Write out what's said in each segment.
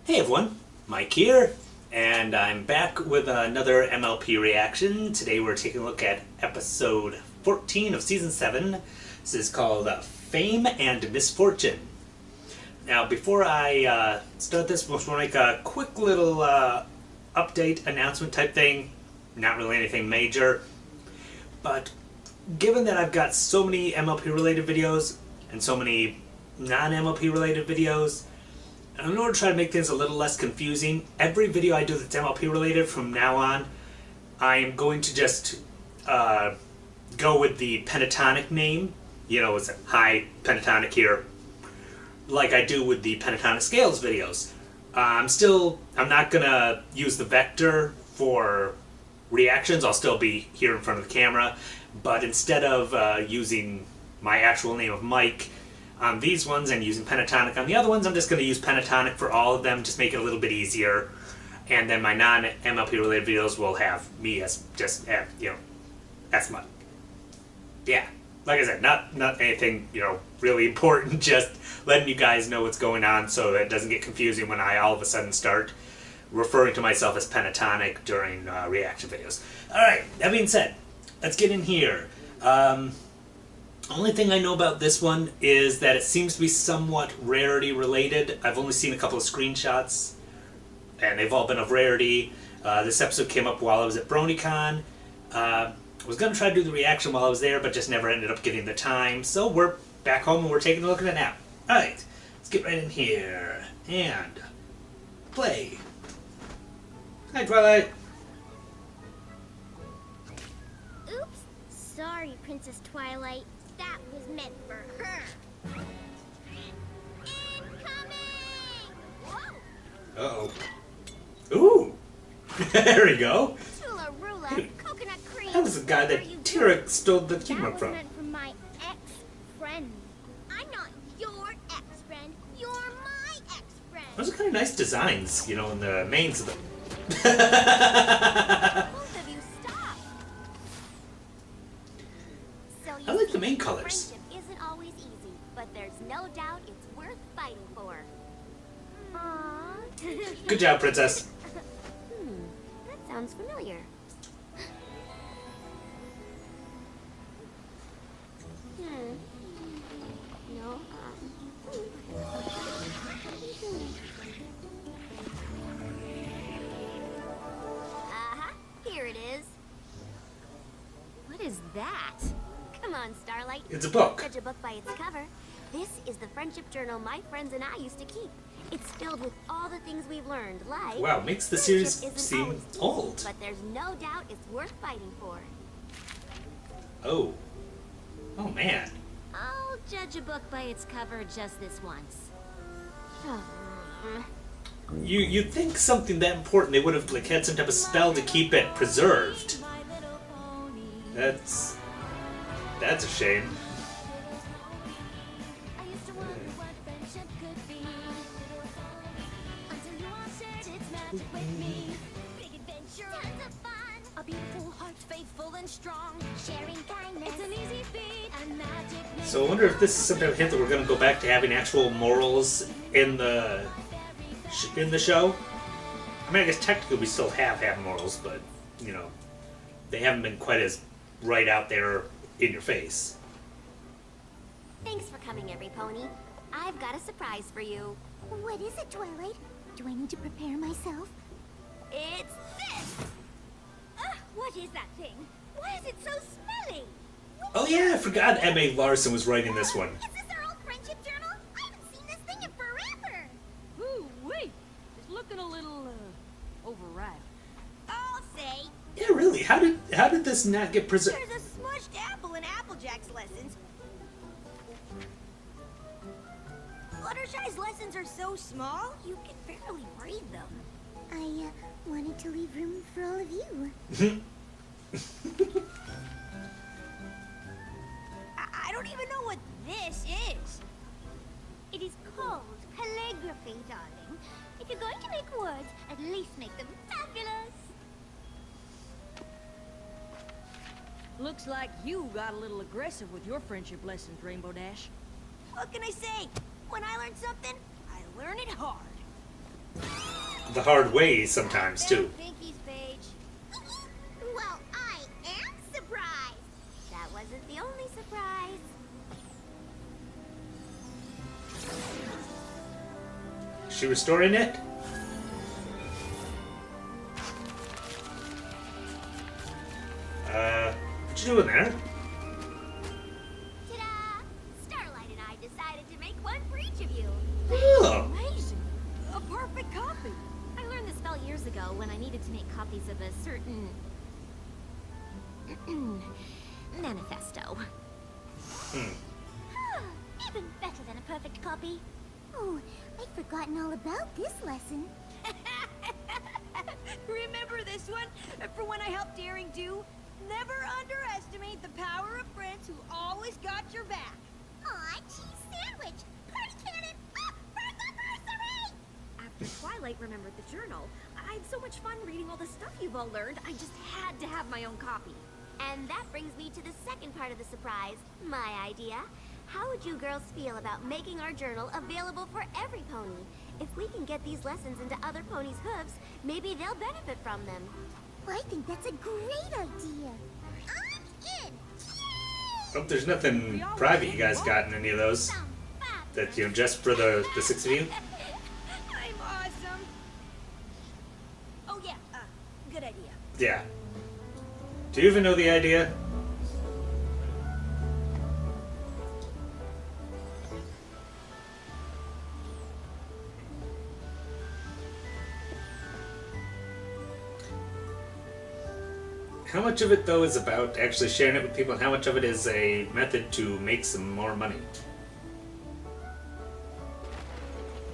Hey everyone, Mike here, and I'm back with another MLP reaction. Today we're taking a look at episode 14 of season 7. This is called Fame and Misfortune. Now before I start this, I just want to make a quick little update, announcement type thing. Not really anything major, but given that I've got so many MLP related videos and so many non-MLP related videos, in order to try to make things a little less confusing, every video I do that's MLP related from now on, I am going to just go with the pentatonic name. You know, it's hi, pentatonic here, like I do with the pentatonic scales videos. I'm not gonna use the vector for reactions. I'll still be here in front of the camera, but instead of using my actual name of Mike on these ones and using pentatonic on the other ones, I'm just going to use pentatonic for all of them, just make it a little bit easier. And then my non-MLP related videos will have me as just, as Mike. Yeah, like I said, not anything, really important, just letting you guys know what's going on so that it doesn't get confusing when I all of a sudden start referring to myself as pentatonic during reaction videos. Alright, that being said, let's get in here. Only thing I know about this one is that it seems to be somewhat rarity related. I've only seen a couple of screenshots, and they've all been of rarity. This episode came up while I was at BronyCon. I was going to try to do the reaction while I was there, but just never ended up getting the time. So we're back home and we're taking a look at it now. Alright, let's get right in here. And play. Hi, Twilight. Oops. Sorry, Princess Twilight. That was meant for her. Incoming! Whoa! Uh-oh. Ooh! There we go. Tula Rula, coconut cream. That was the guy that Tira stole the keynote from. That was meant for my ex-friend. I'm not your ex-friend. You're my ex-friend. Those are kind of nice designs, in the mains of them. Both of you stop. So you I like the see, main colors. Friendship isn't always easy, but there's no doubt it's worth fighting for. Aww. Good job, Princess. That sounds familiar. No. Here it is. What is that? Come on, Starlight. It's a book. Judge a book by its cover. This is the friendship journal my friends and I used to keep. It's filled with all the things we've learned, like... Wow, makes the friendship series isn't seem always easy, old. but there's no doubt it's worth fighting for. Oh. Oh, man. I'll judge a book by its cover just this once. You'd think something that important, they would have had some type of spell to keep it preserved. That's a shame. So I wonder if this is some type of hint that we're going to go back to having actual morals in the show. I mean, I guess technically we still have morals, but they haven't been quite as right out there in your face. Thanks for coming, every pony. I've got a surprise for you. What is it, Twilight? Do I need to prepare myself? It's this! What is that thing? Why is it so smelly? Oh yeah, I forgot M.A. Larson was writing this one. Is this our old friendship journal? I haven't seen this thing in forever. Ooh, wait. It's looking a little, overripe. I'll say. Yeah, really. How did this not get preserved? There's a smushed apple in Applejack's lessons. Fluttershy's lessons are so small, you can barely read them. I wanted to leave room for all of you. I don't even know what this is. It is called calligraphy, darling. If you're going to make words, at least make them fabulous. Looks like you got a little aggressive with your friendship lessons, Rainbow Dash. What can I say? When I learn something, I learn it hard. the hard way sometimes too. Pinky's page. Well, I am surprised. That wasn't the only surprise. Is she restoring it? What you doing there? Ta-da! Starlight and I decided to make one for each of you. Oh, Amazing. A perfect copy. I learned this spell years ago when I needed to make copies of a certain manifesto. Even better than a perfect copy. Oh, I'd forgotten all about this lesson. Remember this one? For when I helped Daring do? Never underestimate the power of friends who always got your back. Aw, cheese sandwich! Party cannon! Ah, burn After Twilight remembered the journal, I had so much fun reading all the stuff you've all learned, I just had to have my own copy. And that brings me to the second part of the surprise, my idea. How would you girls feel about making our journal available for every pony? If we can get these lessons into other ponies' hooves, maybe they'll benefit from them. I think that's a great idea. I'm in! hope there's nothing private you guys got in any of those. That, you know, just for the six of you. I'm awesome. Oh yeah, good idea. Yeah. Do you even know the idea? How much of it, though, is about actually sharing it with people, and how much of it is a method to make some more money?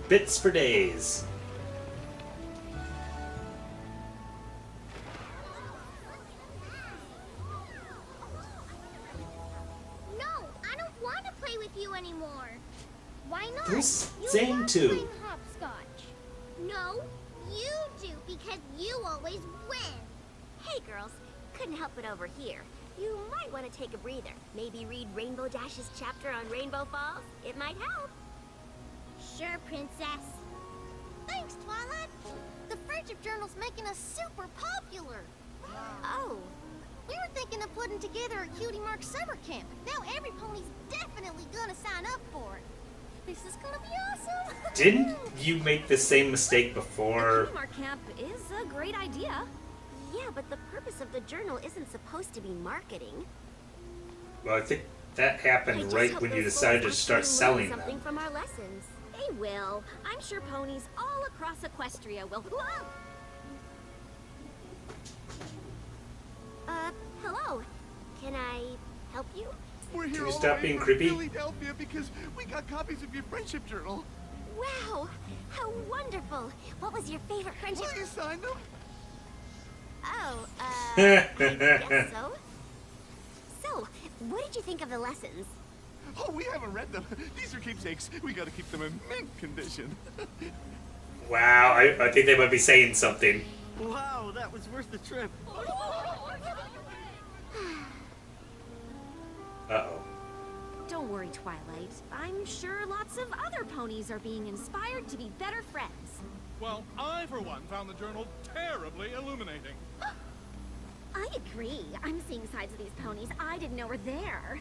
Bits for days. No, I don't want to play with you anymore. Why not? Who's You saying love to? playing hopscotch. No, you do because you always win. Hey, girls, couldn't help it over here. You might want to take a breather. Maybe read Rainbow Dash's chapter on Rainbow Falls. It might help. Sure, Princess. Thanks, Twilight. The Friendship Journal's making us super popular. Oh. We were thinking of putting together a Cutie Mark summer camp. Now every pony's definitely gonna sign up for it. This is gonna be awesome. Didn't you make the same mistake before? Cutie Mark Camp is a great idea. Yeah, but the purpose of the journal isn't supposed to be marketing. Well, I think that happened right when you decided to start selling something them. from our lessons. They will. I'm sure ponies all across Equestria will. Whoa! Hello. Can I help you? We're here Can you all stop the way being from creepy? Philadelphia because we got copies of your friendship journal. Wow, how wonderful. What was your favorite friendship? Will you sign them? Oh, I guess so. So, what did you think of the lessons? Oh, we haven't read them. These are keepsakes. We gotta keep them in mint condition. Wow, I think they might be saying something. Wow, that was worth the trip. Uh-oh. Don't worry, Twilight. I'm sure lots of other ponies are being inspired to be better friends. Well, I, for one, found the journal terribly illuminating. I agree. I'm seeing sides of these ponies I didn't know were there.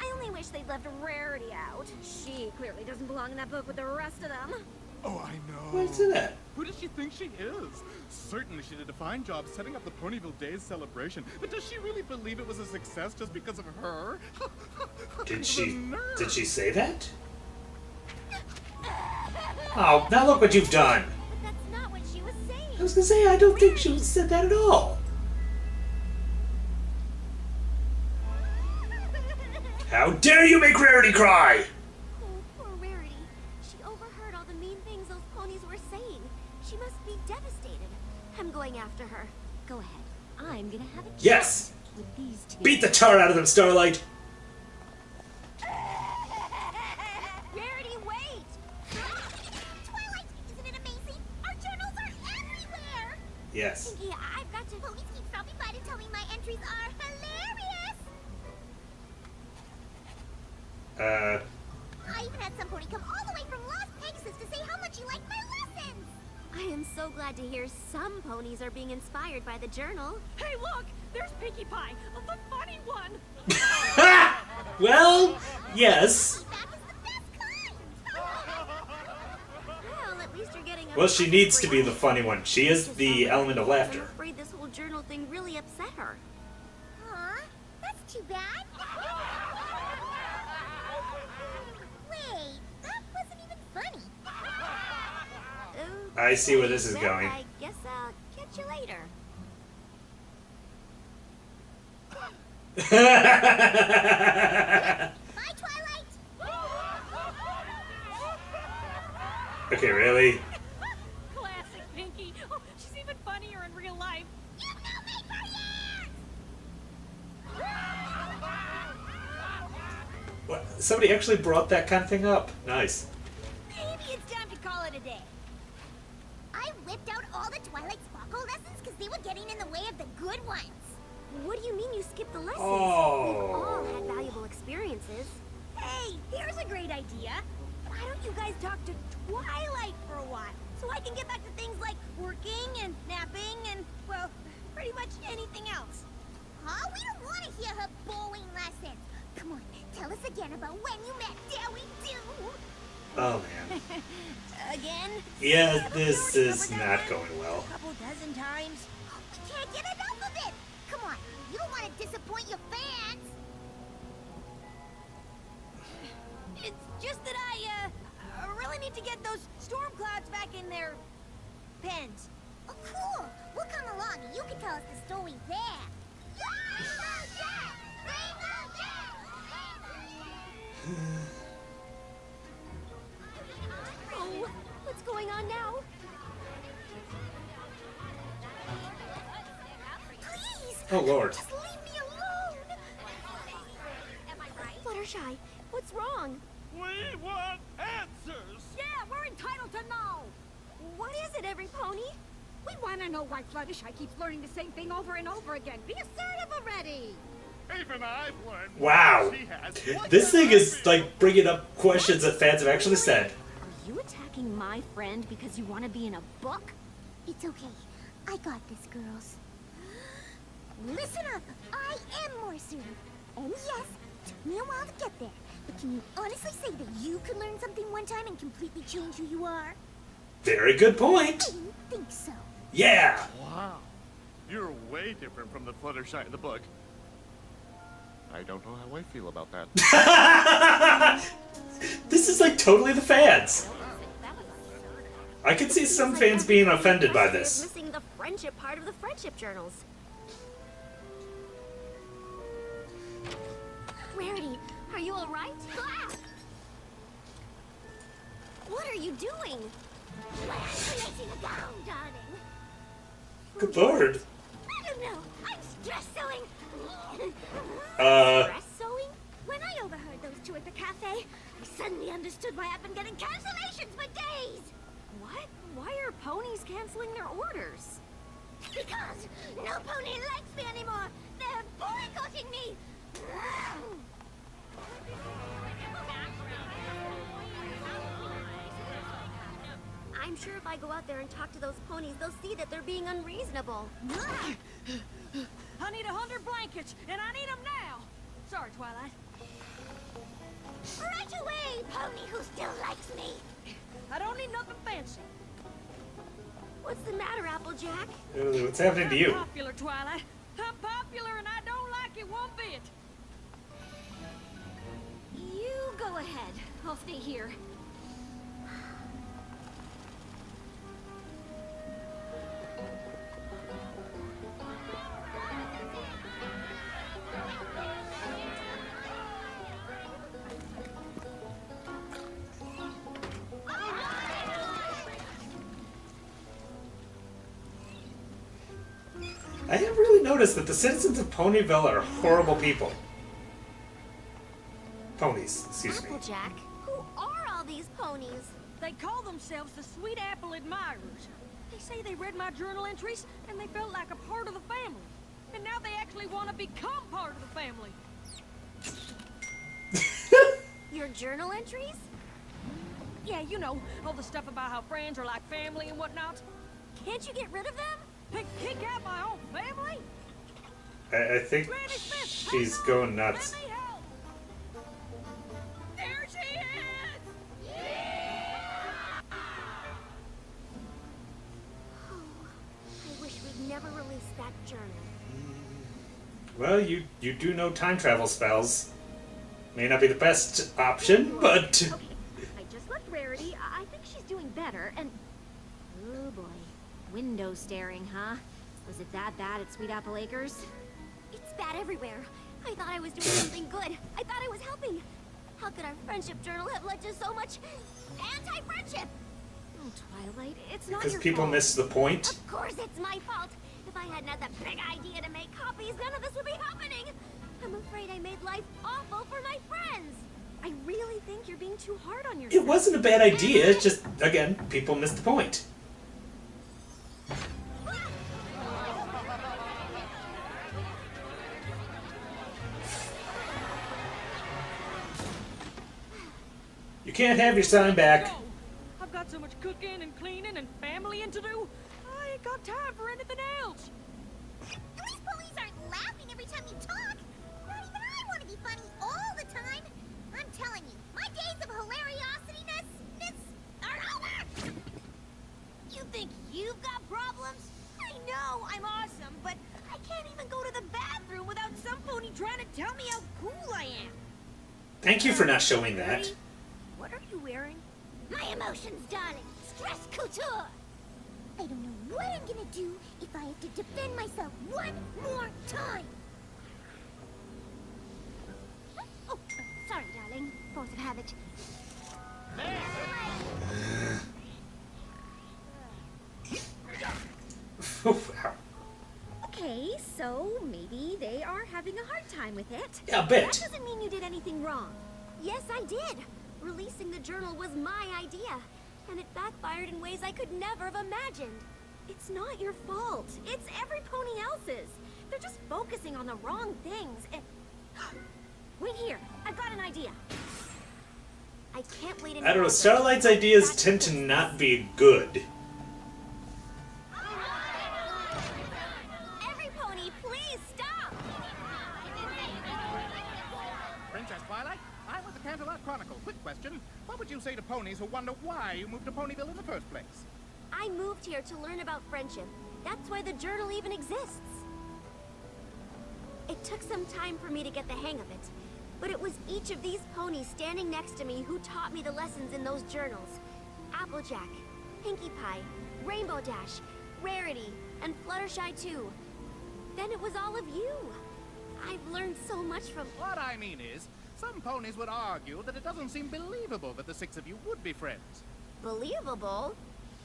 I only wish they'd left Rarity out. She clearly doesn't belong in that book with the rest of them. Oh, I know. What's that? Who does she think she is? Certainly she did a fine job setting up the Ponyville Days celebration, but does she really believe it was a success just because of her? Did The she nerve. say that? Oh, now look what you've done. But that's not what she was saying. I was gonna say, I don't think she said that at all. How dare you make Rarity cry! Oh, poor Rarity. She overheard all the mean things those ponies were saying. She must be devastated. I'm going after her. Go ahead. I'm gonna have a chat Yes! with these two. Beat the tar out of them, Starlight! Rarity, wait! Twilight, isn't it amazing? Our journals are everywhere! Yes. Pinky, I've got to. Ponies keep stopping by to tell me my entries are hilarious! I even had some pony come all the way from Las Pegasus to say how much he liked my lessons! I am so glad to hear some ponies are being inspired by the journal. Hey, look! There's Pinkie Pie, the funny one! Well, yes. That is the best kind! Well, at least you're getting a Well, she needs to be the way. funny one. She is the element of I'm laughter. afraid this whole journal thing really upset her. Aw, that's too bad. Wait, that wasn't even funny. I see where this is Well, going. I guess I'll catch you later. Bye, Twilight. Okay, really? Classic Pinkie. Oh, she's even funnier in real life. You know me for years. What? Somebody actually brought that kind of thing up. Nice. Maybe it's time to call it a day. I whipped out all the Twilight sparkle lessons because they were getting in the way of the good ones. What do you mean you skipped the lessons? Oh. We've all had valuable experiences. Hey, here's a great idea. Why don't you guys talk to Twilight for a while? So I can get back to things like working and napping and, well, pretty much anything else. Huh? We don't want to hear her bowling lessons. Come on, tell us again about when you met. Dare we do? Oh, man. Again? Yeah, this is not going well. A couple dozen times. We can't get enough of it. Come on, you don't want to disappoint your fans. It's just that I really need to get those storm clouds back in their pens. Oh, cool. We'll come along and you can tell us the story there. Oh, what's going on now? Please. Oh, Lord. Just leave me alone. Am I right? Fluttershy, what's wrong? We want answers! Yeah, we're entitled to know. What is it, every pony? We want to know why Fluttershy keeps learning the same thing over and over again. Be assertive already. Even I've learned more Wow. than she has. What This can thing I is, be? like, bringing up questions that fans have actually said. Are you attacking my friend because you want to be in a book? It's okay. I got this, girls. Listen up. I am more assertive. And yes, it took me a while to get there. But can you honestly say that you could learn something one time and completely change who you are? Very good point. I didn't think so. Yeah. Wow. You're way different from the Fluttershy in the book. I don't know how I feel about that. This is like totally the fans. I can see some fans being offended by this. Missing the friendship part of the friendship journals. Rarity, are you all right? Ah! What are you doing? Creating a gown, darling. Good lord. I don't know. I'm stress sewing. Dress sewing? When I overheard those two at the cafe, I suddenly understood why I've been getting cancellations for days. What? Why are ponies canceling their orders? Because no pony likes me anymore. They're boycotting me. I'm sure if I go out there and talk to those ponies, they'll see that they're being unreasonable. I need 100 blankets, and I need them now. Sorry, Twilight. Right away, pony who still likes me. I don't need nothing fancy. What's the matter, Applejack? What's happening to I'm you? popular, Twilight. I'm popular, and I don't like it one bit. You go ahead. I'll stay here. I have really noticed that the citizens of Ponyville are horrible people. Ponies, excuse me. Applejack, who are all these ponies? They call themselves the Sweet Apple Admirers. They say they read my journal entries, and they felt like a part of the family. And now they actually want to become part of the family. Your journal entries? Yeah, you know, all the stuff about how friends are like family and whatnot. Can't you get rid of them? Kick out my own family? I think Granny Smith, she's help! going nuts. Let me help! There she is! Oh, I wish we'd never released that journal. Well, you do know time travel spells. May not be the best option, but... Okay, I just left Rarity. I think she's doing better, and... Oh boy. Window staring, huh? Was it that bad at Sweet Apple Acres? It's bad everywhere. I thought I was doing something good. I thought I was helping. How could our friendship journal have led to so much anti-friendship? Oh, Twilight, it's not Because your people fault. miss the point. Of course it's my fault. If I hadn't had the big idea to make copies, none of this would be happening. I'm afraid I made life awful for my friends. I really think you're being too hard on yourself. It wasn't a bad idea, it's just, again, people missed the point. You can't have your sign back. No! I've got so much cooking and cleaning and familying to do. I ain't got time for anything else. At least police aren't laughing every time you talk. Not even I want to be funny all the time. I'm telling you, my days of hilariosityness are over. You think you've got problems? I know I'm awesome, but I can't even go to the bathroom without some pony trying to tell me how cool I am. Thank you for not showing that. Ready? What are you wearing? My emotions, darling. Stress couture. I don't know what I'm gonna do if I have to defend myself one more time. Oh, sorry, darling. Force of habit. Okay, so maybe they are having a hard time with it. Yeah, I That bet. doesn't mean you did anything wrong. Yes, I did. Releasing the journal was my idea, and it backfired in ways I could never have imagined. It's not your fault. It's every pony else's. They're just focusing on the wrong things. And... Wait here. I've got an idea. I can't wait any I don't know, longer. Starlight's ideas tend to not be good. Every pony, please stop! Princess Twilight, I'm with the Canterlot Chronicle. Quick question. What would you say to ponies who wonder why you moved to Ponyville in the first place? I moved here to learn about friendship. That's why the journal even exists. It took some time for me to get the hang of it, but it was each of these ponies standing next to me who taught me the lessons in those journals. Applejack, Pinkie Pie, Rainbow Dash, Rarity, and Fluttershy too. Then it was all of you. I've learned so much from... What I mean is, some ponies would argue that it doesn't seem believable that the six of you would be friends. Believable?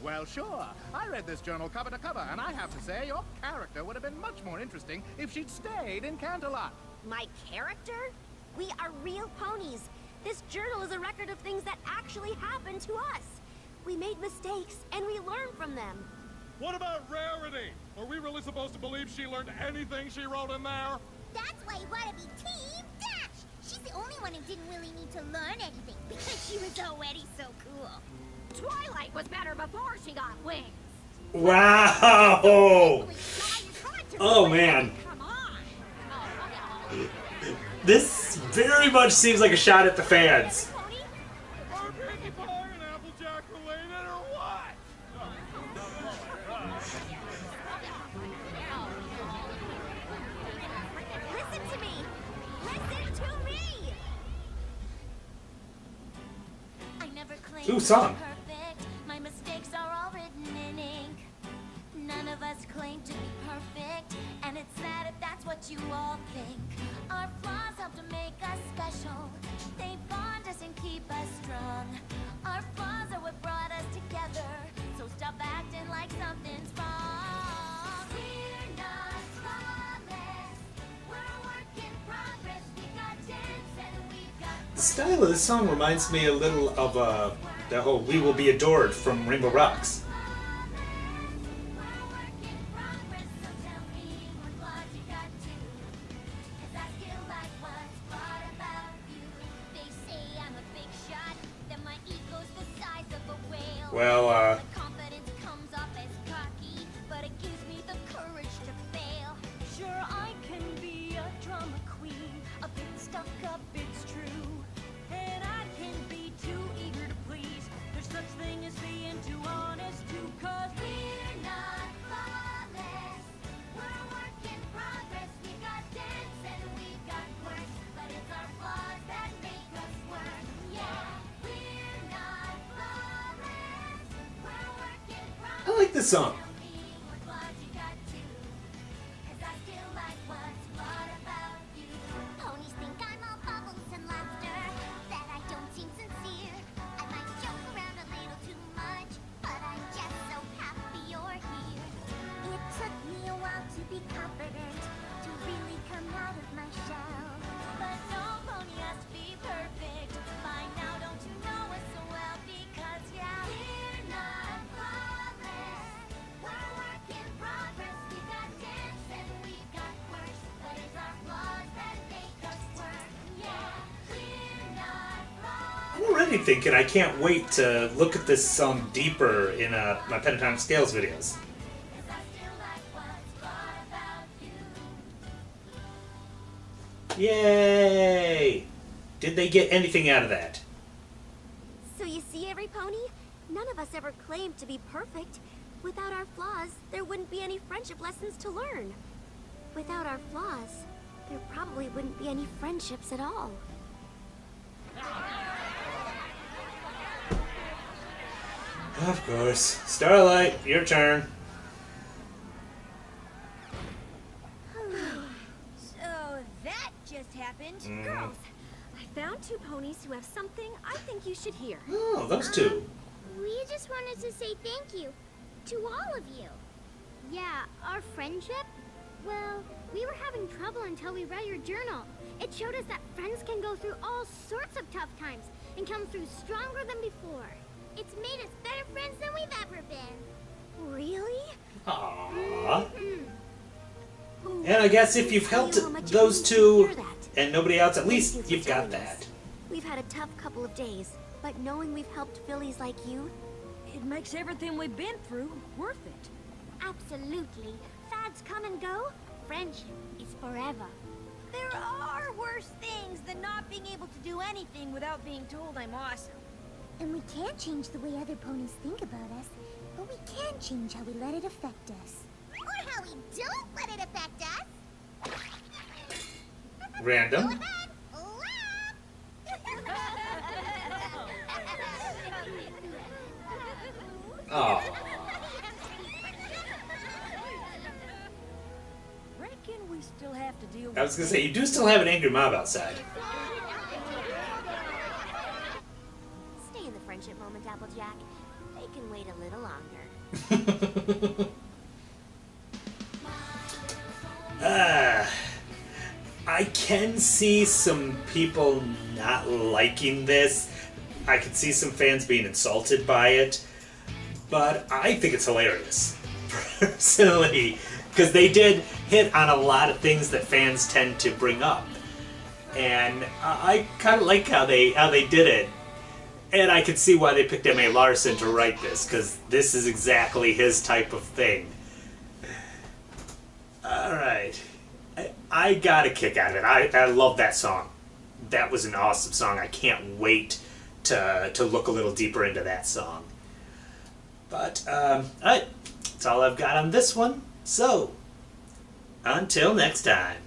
Well, sure. I read this journal cover to cover, and I have to say, your character would have been much more interesting if she'd stayed in Canterlot. My character? We are real ponies. This journal is a record of things that actually happened to us. We made mistakes, and we learned from them. What about Rarity? Are we really supposed to believe she learned anything she wrote in there? That's why you want to be Team Dash. She's the only one who didn't really need to learn anything because she was already so cool. Twilight was better before she got wings. Wow! Oh man. Come on. This very much seems like a shot at the fans. Pony? Are Pinkie Pie and Applejack related or what? Listen to me. Listen to me. I never claimed Ooh, to song. be perfect. My mistakes are all written in ink. None of us claim to be perfect, and it's sad if that's what you all think. Our flaws help to make us special. They bond us and keep us strong. Our flaws are what brought us together. So stop acting like something's wrong. We're not flawless. We're a work in progress. We got dents and we've got The style of this song reminds me a little of the whole "We Will Be Adored" from Rainbow Rocks. Well, puff cup, it's true. And I can be too eager to please. There's such thing as being too honest too, 'cause We're not flawless. We're a work in progress. We got dents and we got quirks, but it's our flaws that make us work. Yeah, we're not flawless. We're a work in progress. I like this song. Being what flaws you got too. 'Cause I still like what's flawed about you. Ponies think I'm all bubbles and laughter, that I don't seem sincere. I might joke around a little too much, but I'm just so happy you're here. It took me a while to be confident, to really come out of my shell. But no pony has to be perfect. By now, don't you know us so well? Because yeah, we're not flawless. We're a work in progress. We got dents and we got quirks, but it's our flaws that make us work. Yeah, we're not flawless. I'm already thinking I can't wait to look at this song deeper in my Pentatonic Scales videos. 'Cause I still like what's flawed about you. Yay! Did they get anything out of that? So you see, every pony, none of us ever claimed to be perfect. Without our flaws, there wouldn't be any friendship lessons to learn. Without our flaws, there probably wouldn't be any friendships at all. Of course. Starlight, your turn. So that just happened. Girls, I found two ponies who have something I think you should hear. Oh, those two. We just wanted to say thank you to all of you. Yeah, our friendship? Well, we were having trouble until we read your journal. It showed us that friends can go through all sorts of tough times and come through stronger than before. It's made us better friends than we've ever been. Really? Aww. Well, And I guess if you've tell helped you how much it those means to two hear that. and nobody else, at Thank least you for you've got telling us. that. We've had a tough couple of days, but knowing we've helped fillies like you, It makes everything we've been through worth it. Absolutely. Fads come and go. Friendship is forever. There are worse things than not being able to do anything without being told I'm awesome. And we can't change the way other ponies think about us, but we can change how we let it affect us. or how we don't let it affect us. Random. Oh. Reckon we still have to deal with I was gonna say, you do still have an angry mob outside. Stay in the friendship moment, Applejack. They can wait a little longer. I can see some people not liking this. I can see some fans being insulted by it. But I think it's hilarious, personally, because they did hit on a lot of things that fans tend to bring up. And I kind of like how they did it. And I can see why they picked M.A. Larson to write this, because this is exactly his type of thing. Alright. I got a kick out of it. I love that song. That was an awesome song. I can't wait to look a little deeper into that song. But, alright. That's all I've got on this one. So, until next time.